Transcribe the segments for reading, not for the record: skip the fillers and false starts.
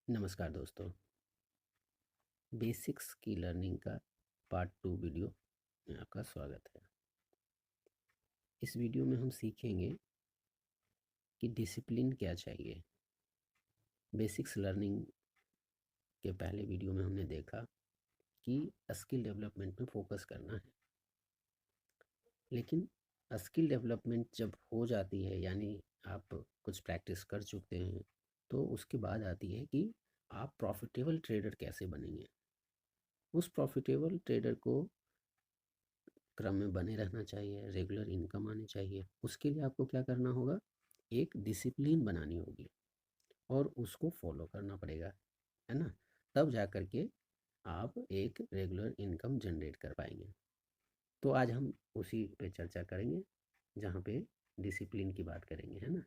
नमस्कार दोस्तों। बेसिक्स की लर्निंग का पार्ट 2 वीडियो में आपका स्वागत है। इस वीडियो में हम सीखेंगे कि डिसिप्लिन क्या चाहिए। बेसिक्स लर्निंग के पहले वीडियो में हमने देखा कि स्किल डेवलपमेंट में फोकस करना है, लेकिन स्किल डेवलपमेंट जब हो जाती है यानी आप कुछ प्रैक्टिस कर चुके हैं, तो उसके बाद आती है कि आप प्रॉफिटेबल ट्रेडर कैसे बनेंगे। उस प्रॉफिटेबल ट्रेडर को क्रम में बने रहना चाहिए, रेगुलर इनकम आनी चाहिए। उसके लिए आपको क्या करना होगा, एक डिसिप्लिन बनानी होगी और उसको फॉलो करना पड़ेगा, है ना। तब जा कर के आप एक रेगुलर इनकम जनरेट कर पाएंगे। तो आज हम उसी पे चर्चा करेंगे, जहाँ पे डिसिप्लिन की बात करेंगे, है ना।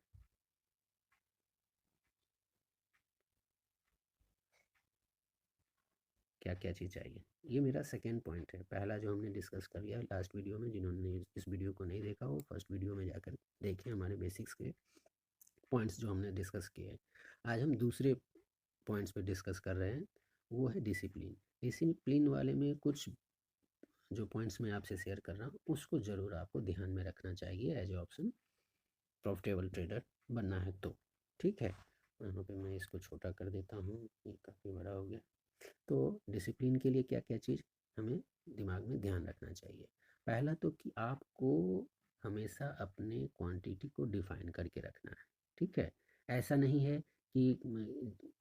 क्या क्या चीज़ चाहिए, ये मेरा सेकेंड पॉइंट है। पहला जो हमने डिस्कस कर लिया लास्ट वीडियो में, जिन्होंने इस वीडियो को नहीं देखा वो फर्स्ट वीडियो में जाकर देखें हमारे बेसिक्स के पॉइंट्स जो हमने डिस्कस किए हैं। आज हम दूसरे पॉइंट्स पे डिस्कस कर रहे हैं, वो है डिसिप्लिन। डिसिप्लिन वाले में कुछ जो पॉइंट्स मैं आपसे शेयर कर रहा हूँ उसको ज़रूर आपको ध्यान में रखना चाहिए as a option profitable trader बनना है तो। ठीक है, यहाँ पे मैं इसको छोटा कर देता हूँ, ये काफ़ी बड़ा हो गया। तो डिसिप्लिन के लिए क्या क्या चीज़ हमें दिमाग में ध्यान रखना चाहिए। पहला तो कि आपको हमेशा अपने क्वांटिटी को डिफाइन करके रखना है। ठीक है, ऐसा नहीं है कि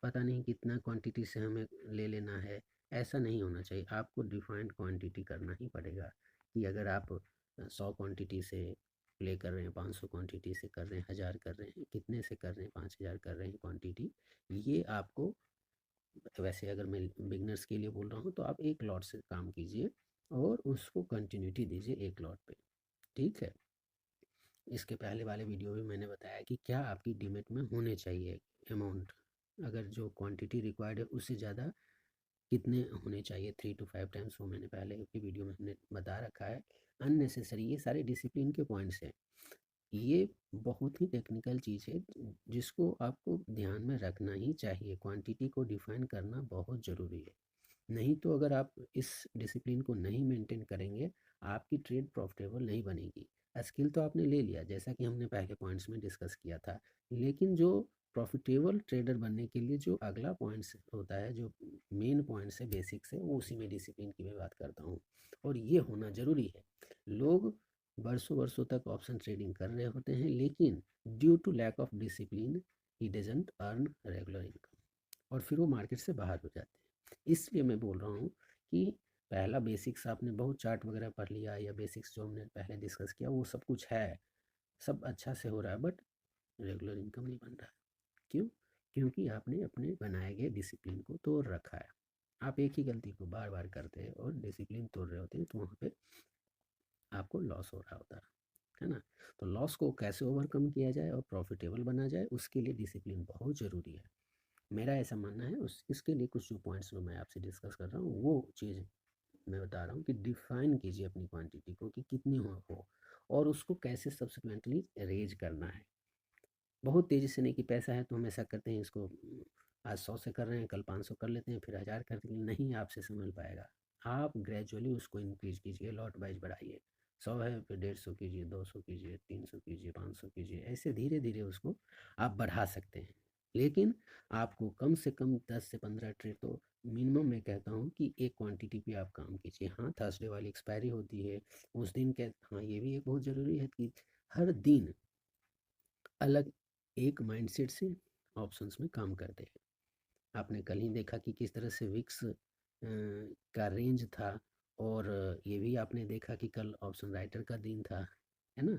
पता नहीं कितना क्वांटिटी से हमें ले लेना है, ऐसा नहीं होना चाहिए। आपको डिफाइंड क्वांटिटी करना ही पड़ेगा कि अगर आप 100 क्वांटिटी से प्ले कर रहे हैं, 500 क्वांटिटी से कर रहे हैं, 1000 कर रहे हैं, कितने से कर रहे हैं, 5000 कर रहे हैं क्वांटिटी, ये आपको। वैसे अगर मैं बिगनर्स के लिए बोल रहा हूँ तो आप एक लॉट से काम कीजिए और उसको कंटिन्यूटी दीजिए एक लॉट पे। ठीक है, इसके पहले वाले वीडियो में मैंने बताया कि क्या आपकी डीमेट में होने चाहिए अमाउंट, अगर जो क्वांटिटी रिक्वायर्ड है उससे ज़्यादा कितने होने चाहिए, 3 to 5 टाइम्स, वो मैंने पहले की वीडियो में हमने बता रखा है। अननेसेसरी, ये सारे डिसिप्लिन के पॉइंट्स हैं। ये बहुत ही टेक्निकल चीज़ है जिसको आपको ध्यान में रखना ही चाहिए। क्वांटिटी को डिफाइन करना बहुत ज़रूरी है, नहीं तो अगर आप इस डिसिप्लिन को नहीं मेंटेन करेंगे, आपकी ट्रेड प्रॉफिटेबल नहीं बनेगी। स्किल तो आपने ले लिया जैसा कि हमने पहले पॉइंट्स में डिस्कस किया था, लेकिन जो प्रॉफिटेबल ट्रेडर बनने के लिए जो अगला पॉइंट्स होता है, जो मेन पॉइंट्स है, बेसिक्स है, वो उसी में डिसिप्लिन की मैं बात करता हूँ। और ये होना ज़रूरी है। लोग वर्षों वर्षों तक ऑप्शन ट्रेडिंग कर रहे होते हैं, लेकिन due to lack of discipline he doesn't earn regular income, और फिर वो मार्केट से बाहर हो जाते हैं। इसलिए मैं बोल रहा हूँ कि पहला बेसिक्स आपने बहुत चार्ट वगैरह पढ़ लिया, या बेसिक्स जो हमने पहले डिस्कस किया वो सब कुछ है, सब अच्छा से हो रहा है, बट रेगुलर इनकम नहीं बन रहा है। क्यों? क्योंकि आपने अपने बनाए गए डिसिप्लिन को तोड़ रखा है। आप एक ही गलती को बार बार करते हैं और डिसिप्लिन तोड़ रहे होते हैं, तो वहाँ पे आपको लॉस हो रहा होता है ना। तो लॉस को कैसे ओवरकम किया जाए और प्रॉफिटेबल बना जाए, उसके लिए डिसिप्लिन बहुत ज़रूरी है, मेरा ऐसा मानना है। उस इसके लिए कुछ जो पॉइंट्स जो मैं आपसे डिस्कस कर रहा हूँ, वो चीज़ मैं बता रहा हूँ कि डिफाइन कीजिए अपनी क्वांटिटी को कि कितनी हो, और उसको कैसे सब्सिक्वेंटली रेज करना है। बहुत तेज़ी से नहीं कि पैसा है तो हम ऐसा करते हैं इसको, आज 100 से कर रहे हैं, कल 500 कर लेते हैं, फिर 1000 कर देंगे, नहीं आपसे संभल पाएगा। आप ग्रेजुअली उसको इंक्रीज कीजिए, लॉट वाइज बढ़ाइए। 100 है फिर 150 कीजिए, 200 कीजिए, 300 कीजिए, 500 कीजिए, ऐसे धीरे धीरे उसको आप बढ़ा सकते हैं। लेकिन आपको कम से कम 10 से 15 ट्रेड तो मिनिमम मैं कहता हूँ कि एक क्वांटिटी पे आप काम कीजिए। हाँ, थर्सडे वाली एक्सपायरी होती है उस दिन के, हाँ ये भी एक बहुत ज़रूरी है कि हर दिन अलग एक माइंडसेट से ऑप्शंस में काम करते हैं। आपने कल ही देखा कि किस तरह से विक्स का रेंज था, और ये भी आपने देखा कि कल ऑप्शन राइटर का दिन था, है ना।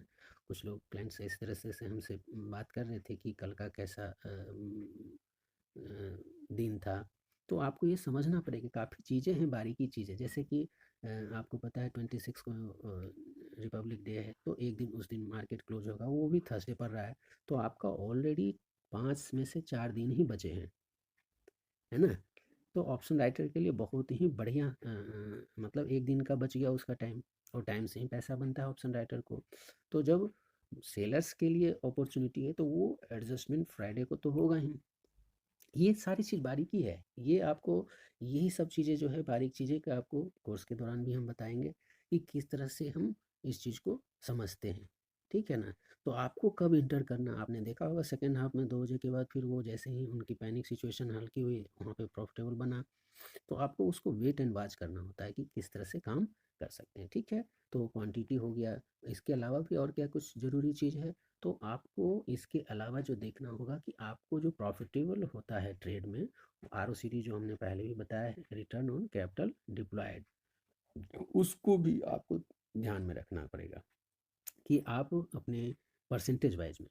कुछ लोग क्लाइंट्स इस तरह से हमसे बात कर रहे थे कि कल का कैसा दिन था। तो आपको ये समझना पड़ेगा, काफ़ी चीज़ें हैं, बारीकी चीज़ें, जैसे कि आपको पता है 26 को रिपब्लिक डे है, तो एक दिन उस दिन मार्केट क्लोज होगा, वो भी थर्सडे पर रहा है। तो आपका ऑलरेडी 5 में से 4 दिन ही बचे हैं, है ना। तो ऑप्शन राइटर के लिए बहुत ही बढ़िया मतलब एक दिन का बच गया उसका टाइम, और टाइम से ही पैसा बनता है ऑप्शन राइटर को। तो जब सेलर्स के लिए अपॉर्चुनिटी है तो वो एडजस्टमेंट फ्राइडे को तो होगा ही, ये सारी चीज़ बारीकी है। ये आपको यही सब चीज़ें जो है बारीक चीज़ें का आपको कोर्स के दौरान भी हम बताएँगे कि किस तरह से हम इस चीज़ को समझते हैं, ठीक है ना? तो आपको कब एंटर करना, आपने देखा होगा सेकंड हाफ में 2 बजे के बाद फिर वो जैसे ही उनकी पैनिक सिचुएशन हल्की हुई, वहाँ पे प्रॉफिटेबल बना। तो आपको उसको वेट एंड वॉच करना होता है कि किस तरह से काम कर सकते हैं, ठीक है? तो क्वांटिटी हो गया, इसके अलावा भी और क्या कुछ ज़रूरी चीज़ है? तो आपको इसके अलावा जो देखना होगा कि आपको जो प्रॉफिटेबल होता है ट्रेड में, आरओसीडी जो हमने पहले भी बताया है, रिटर्न ऑन कैपिटल डिप्लॉयड, उसको भी आपको ध्यान में रखना पड़ेगा कि आप अपने परसेंटेज वाइज में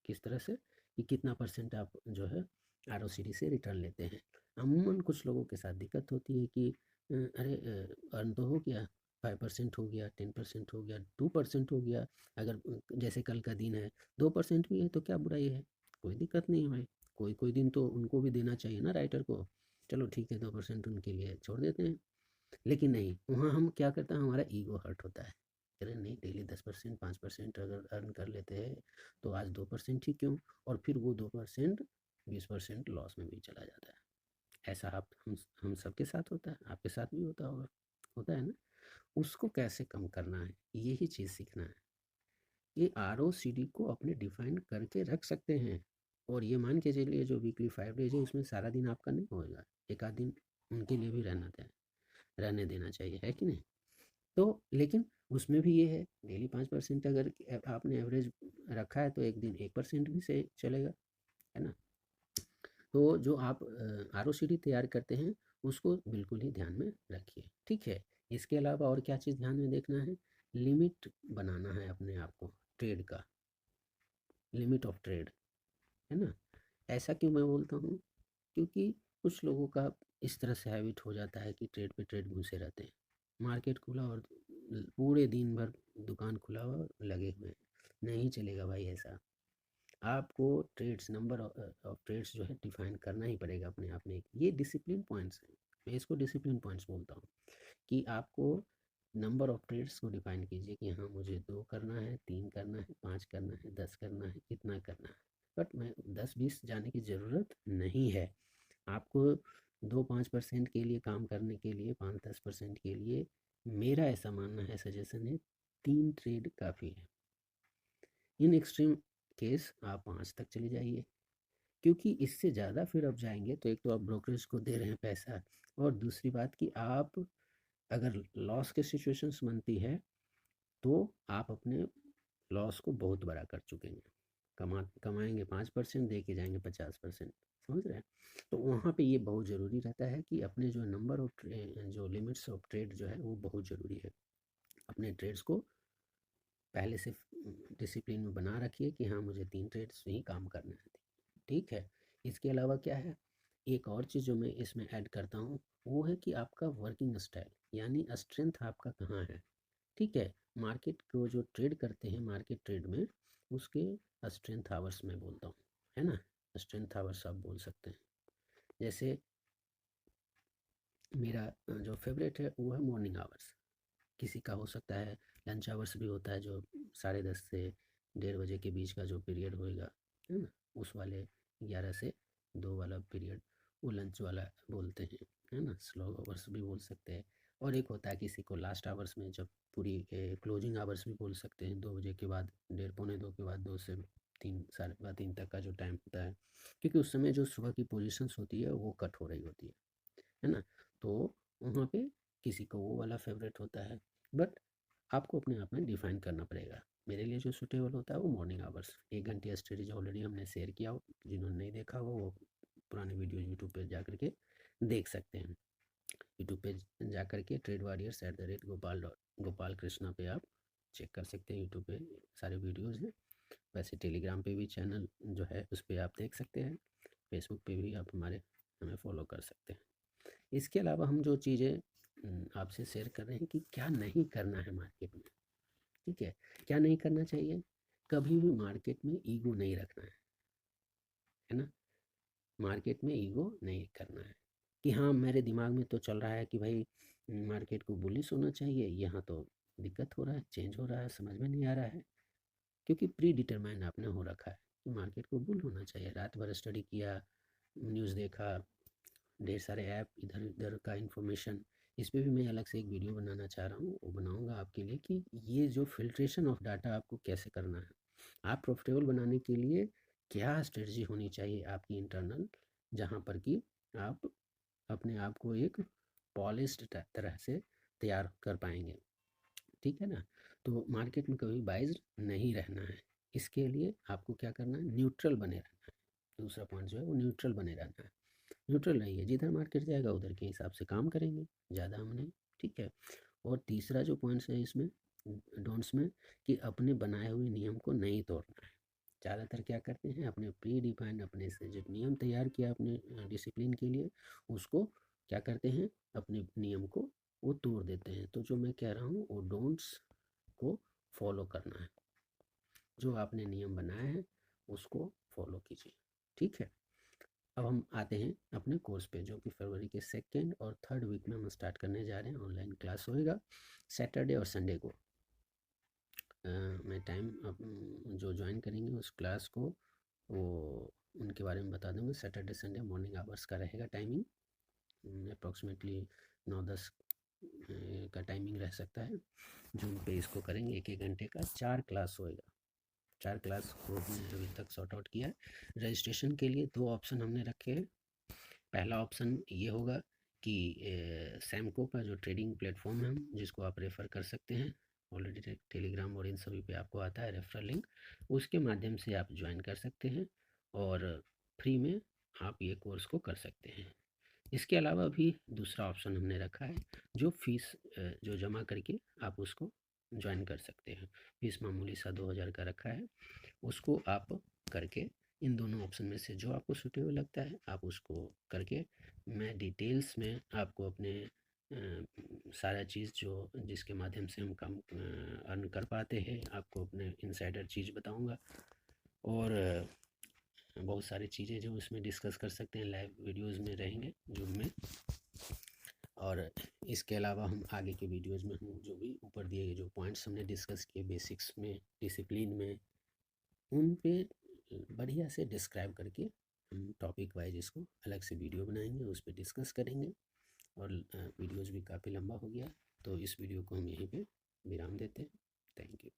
किस तरह से कि कितना परसेंट आप जो है आरओसीडी से रिटर्न लेते हैं। अमूमन कुछ लोगों के साथ दिक्कत होती है कि अरे अर्न तो हो गया, 5% हो गया, 10% हो गया, 2% हो गया, अगर जैसे कल का दिन है 2% भी है तो क्या बुराई है, कोई दिक्कत नहीं है भाई। कोई कोई दिन तो उनको भी देना चाहिए ना राइटर को, चलो ठीक है 2% उनके लिए छोड़ देते हैं। लेकिन नहीं, वहाँ हम क्या करते हैं, हमारा ईगो हर्ट होता है। कह रहे नहीं, डेली 10% 5% अगर अर्न कर लेते हैं तो आज 2% ही क्यों, और फिर वो 2% 20% लॉस में भी चला जाता है। ऐसा आप हम सबके साथ होता है, आपके साथ भी होता होगा, होता है ना? उसको कैसे कम करना है, यही चीज़ सीखना है। ये आरओसीडी को अपने डिफाइन करके रख सकते हैं, और ये मान के चलिए जो वीकली 5 डेज है उसमें सारा दिन आपका नहीं होएगा, एक आध दिन उनके लिए भी रहने देना चाहिए, है कि नहीं? तो लेकिन उसमें भी ये है, डेली 5% अगर आपने एवरेज रखा है तो एक दिन 1% भी से चलेगा, है ना? तो जो आप आरओसीडी तैयार करते हैं उसको बिल्कुल ही ध्यान में रखिए, ठीक है? इसके अलावा और क्या चीज़ ध्यान में देखना है, लिमिट बनाना है अपने आप को ट्रेड का, लिमिट ऑफ ट्रेड, है ना? ऐसा क्यों मैं बोलता हूँ, क्योंकि कुछ लोगों का इस तरह से हैबिट हो जाता है कि ट्रेड पे ट्रेड घुसे रहते हैं, मार्केट खुला और पूरे दिन भर दुकान खुला हुआ लगे हुए हैं, नहीं चलेगा भाई ऐसा। आपको ट्रेड्स नंबर ऑफ ट्रेड्स जो है डिफाइन करना ही पड़ेगा अपने आप में, ये डिसिप्लिन पॉइंट्स हैं, मैं इसको डिसिप्लिन पॉइंट्स बोलता हूँ कि आपको नंबर ऑफ ट्रेड्स को डिफाइन कीजिए कि हाँ मुझे 2 करना है, 3 करना है, 5 करना है, 10 करना है, कितना करना है। बट मैं 10-20 जाने की ज़रूरत नहीं है। आपको 2-5% के लिए काम करने के लिए, 5-10% के लिए मेरा ऐसा मानना है, सजेशन है, 3 ट्रेड काफ़ी है। इन एक्सट्रीम केस आप 5 तक चले जाइए, क्योंकि इससे ज़्यादा फिर आप जाएँगे तो एक तो आप ब्रोकरेज को दे रहे हैं पैसा, और दूसरी बात कि आप अगर लॉस की सिचुएशंस बनती है तो आप अपने लॉस को बहुत बड़ा कर चुकेंगे। कमाएंगे 5%, दे के जाएंगे 50%, समझ रहे हैं? तो वहाँ पे ये बहुत ज़रूरी रहता है कि अपने जो नंबर ऑफ जो लिमिट्स ऑफ ट्रेड जो है वो बहुत ज़रूरी है। अपने ट्रेड्स को पहले से डिसिप्लिन में बना रखिए कि हाँ मुझे 3 ट्रेड्स ही काम करना है, ठीक है? इसके अलावा क्या है, एक और चीज़ जो मैं इसमें ऐड करता हूँ वो है कि आपका वर्किंग स्टाइल, यानी स्ट्रेंथ आपका कहाँ है, ठीक है? मार्केट को जो ट्रेड करते हैं मार्केट ट्रेड में, उसके स्ट्रेंथ आवर्स में बोलता हूँ, है ना? स्ट्रेंथ आवर्स आप बोल सकते हैं। जैसे मेरा जो फेवरेट है वो है मॉर्निंग आवर्स, किसी का हो सकता है लंच आवर्स भी होता है, जो 10:30 से 1:30 बजे के बीच का जो पीरियड होएगा, है ना? उस वाले 11 से 2 वाला पीरियड, वो लंच वाला बोलते हैं, है ना? स्लो आवर्स भी बोल सकते हैं। और एक होता है किसी को लास्ट आवर्स में, जब पूरी क्लोजिंग आवर्स भी बोल सकते हैं, 2 बजे के बाद, 1:30 पौने 2 के बाद, 2 से 3 साढ़े 3 तक का जो टाइम होता है, क्योंकि उस समय जो सुबह की पोजीशंस होती है वो कट हो रही होती है ना? तो वहाँ पे किसी को वो वाला फेवरेट होता है, बट आपको अपने आप में डिफाइन करना पड़ेगा। मेरे लिए जो सूटेबल होता है वो मॉर्निंग आवर्स, 1 घंटे स्टडीज ऑलरेडी हमने शेयर किया हो, जिन्होंने नहीं देखा हो वो पुराने वीडियो यूट्यूब पे जा करके देख सकते हैं। यूट्यूब पे जा करके @गोपाल कृष्णा पे आप चेक कर सकते हैं, यूट्यूब पे सारे वीडियोज़ हैं। वैसे टेलीग्राम पे भी चैनल जो है उस पर आप देख सकते हैं, फेसबुक पे भी आप हमें फॉलो कर सकते हैं। इसके अलावा हम जो चीज़ें आपसे शेयर कर रहे हैं कि क्या नहीं करना है मार्केट में, ठीक है? क्या नहीं करना चाहिए, कभी भी मार्केट में ईगो नहीं रखना है ना? मार्केट में ईगो नहीं करना है कि हाँ मेरे दिमाग में तो चल रहा है कि भाई मार्केट को बुलिश होना चाहिए, यहाँ तो दिक्कत हो रहा है, चेंज हो रहा है, समझ में नहीं आ रहा है, क्योंकि प्री डिटरमाइंड आपने हो रखा है कि मार्केट को बुल होना चाहिए। रात भर स्टडी किया, न्यूज़ देखा, ढेर सारे ऐप, इधर उधर का इन्फॉर्मेशन, इस पे भी मैं अलग से एक वीडियो बनाना चाह रहा हूँ, वो बनाऊँगा आपके लिए कि ये जो फ़िल्ट्रेशन ऑफ डाटा आपको कैसे करना है। आप प्रॉफ़िटेबल बनाने के लिए क्या स्ट्रेटजी होनी चाहिए आपकी इंटरनल, जहाँ पर कि आप अपने आप को एक पॉलिश्ड तरह से तैयार कर पाएँगे, ठीक है ना? तो मार्केट में कभी बाइज़्ड नहीं रहना है। इसके लिए आपको क्या करना है, न्यूट्रल बने रहना है। दूसरा पॉइंट जो है वो न्यूट्रल बने रहना है। न्यूट्रल रहिए, जिधर मार्केट जाएगा उधर के हिसाब से काम करेंगे, ज़्यादा हम नहीं, ठीक है। और तीसरा जो पॉइंट्स है इसमें डोंट्स में, कि अपने बनाए हुए नियम को नहीं तोड़ना है। ज़्यादातर क्या करते हैं, अपने प्री डिफाइंड, अपने से जो नियम तैयार किया अपने डिसिप्लिन के लिए, उसको क्या करते हैं, अपने नियम को वो तोड़ देते हैं। तो जो मैं कह रहा हूँ वो डोंट्स को फॉलो करना है। जो आपने नियम बनाए हैं उसको फॉलो कीजिए, ठीक है। अब हम आते हैं अपने कोर्स पे, जो कि फरवरी के 2nd और 3rd वीक में हम स्टार्ट करने जा रहे हैं। ऑनलाइन क्लास होएगा सैटरडे और संडे को। मैं टाइम जो ज्वाइन करेंगे उस क्लास को, वो उनके बारे में बता दूंगा। सैटरडे संडे मॉर्निंग आवर्स का रहेगा टाइमिंग, अप्रॉक्सीमेटली 9-10 का टाइमिंग रह सकता है। जूम पे इसको करेंगे 1-1 घंटे का, 4 क्लास होएगा। 4 क्लास को हमने अभी तक सॉर्ट आउट किया है। रजिस्ट्रेशन के लिए 2 ऑप्शन हमने रखे हैं। पहला ऑप्शन ये होगा कि सैमको का जो ट्रेडिंग प्लेटफॉर्म है, जिसको आप रेफ़र कर सकते हैं, ऑलरेडी टेलीग्राम और इन सभी पे आपको आता है रेफरल लिंक, उसके माध्यम से आप ज्वाइन कर सकते हैं और फ्री में आप ये कोर्स को कर सकते हैं। इसके अलावा भी दूसरा ऑप्शन हमने रखा है, जो फीस जो जमा करके आप उसको ज्वाइन कर सकते हैं। फीस मामूली सा 2000 का रखा है, उसको आप करके इन दोनों ऑप्शन में से जो आपको सूटेबल लगता है आप उसको करके, मैं डिटेल्स में आपको अपने सारा चीज़ जो जिसके माध्यम से हम काम अर्न कर पाते हैं, आपको अपने इनसाइडर चीज़ बताऊंगा। और बहुत सारी चीज़ें जो इसमें डिस्कस कर सकते हैं, लाइव वीडियोस में रहेंगे जूम में। और इसके अलावा हम आगे के वीडियोस में हम जो भी ऊपर दिए गए जो पॉइंट्स हमने डिस्कस किए बेसिक्स में, डिसिप्लिन में, उन पे बढ़िया से डिस्क्राइब करके हम टॉपिक वाइज इसको अलग से वीडियो बनाएंगे, उस पर डिस्कस करेंगे। और वीडियोज़ भी काफ़ी लंबा हो गया, तो इस वीडियो को हम यहीं पे विराम देते हैं। Thank you.